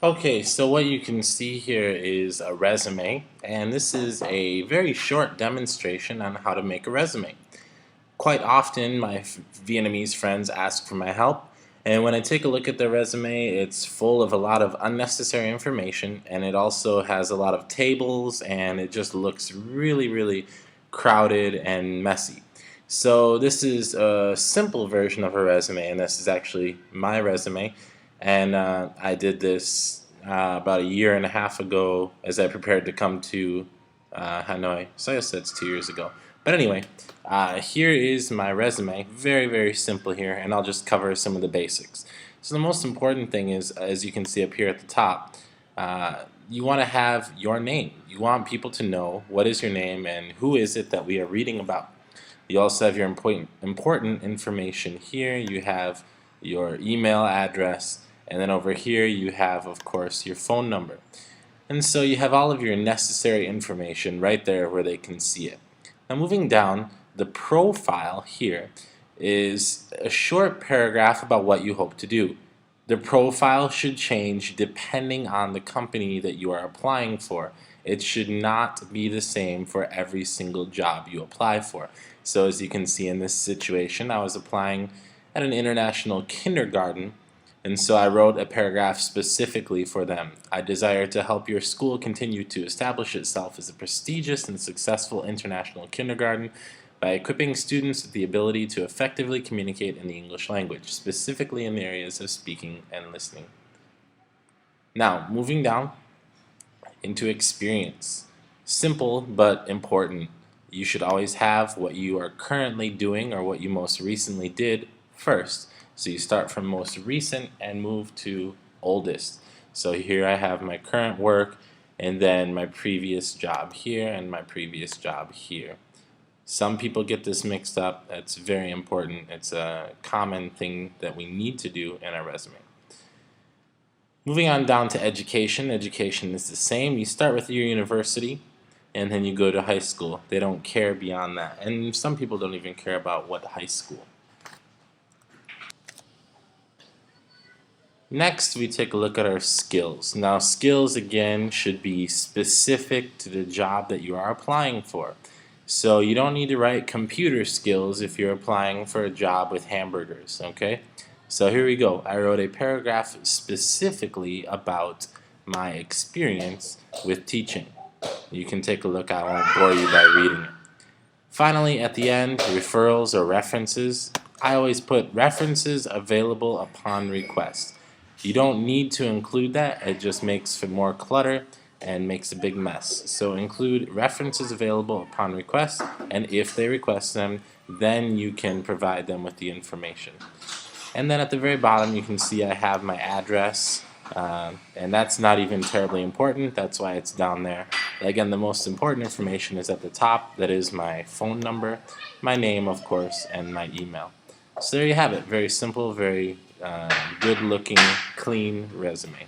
Okay, so what you can see here is a resume, and this is a very short demonstration on how to make a resume. Quite often, my Vietnamese friends ask for my help, and when I take a look at their resume, it's full of a lot of unnecessary information, and it also has a lot of tables, and it just looks really, really crowded and messy. So this is a simple version of a resume, and this is actually my resume. And I did this about a year and a half ago as I prepared to come to Hanoi. So I guess that's 2 years ago. But anyway, here is my resume. Very, very simple here, and I'll just cover some of the basics. So the most important thing is, as you can see up here at the top, you want to have your name. You want people to know what is your name and who is it that we are reading about. You also have your important information here. You have your email address, and then over here you have, of course, your phone number. And so you have all of your necessary information right there where they can see it. Now moving down, the profile here is a short paragraph about what you hope to do. The profile should change depending on the company that you are applying for. It should not be the same for every single job you apply for. So as you can see in this situation, I was applying at an international kindergarten, and so I wrote a paragraph specifically for them. I desire to help your school continue to establish itself as a prestigious and successful international kindergarten by equipping students with the ability to effectively communicate in the English language, specifically in the areas of speaking and listening. Now, moving down into experience. Simple but important. You should always have what you are currently doing or what you most recently did first. So you start from most recent and move to oldest. So here I have my current work and then my previous job here and my previous job here. Some people get this mixed up. That's very important. It's a common thing that we need to do in our resume. Moving on down to education. Education is the same. You start with your university and then you go to high school. They don't care beyond that. And some people don't even care about what high school. Next, we take a look at our skills. Now, skills, again, should be specific to the job that you are applying for. So you don't need to write computer skills if you're applying for a job with hamburgers, okay? So here we go. I wrote a paragraph specifically about my experience with teaching. You can take a look. I won't bore you by reading it. Finally, at the end, referrals or references. I always put references available upon request. You don't need to include that. It just makes for more clutter and makes a big mess. So include references available upon request, and if they request them, then you can provide them with the information. And then at the very bottom you can see I have my address, and that's not even terribly important. That's why it's down there. Again, the most important information is at the top. That is my phone number, my name, of course, and my email. So there you have it. Very simple, very good looking, clean resume.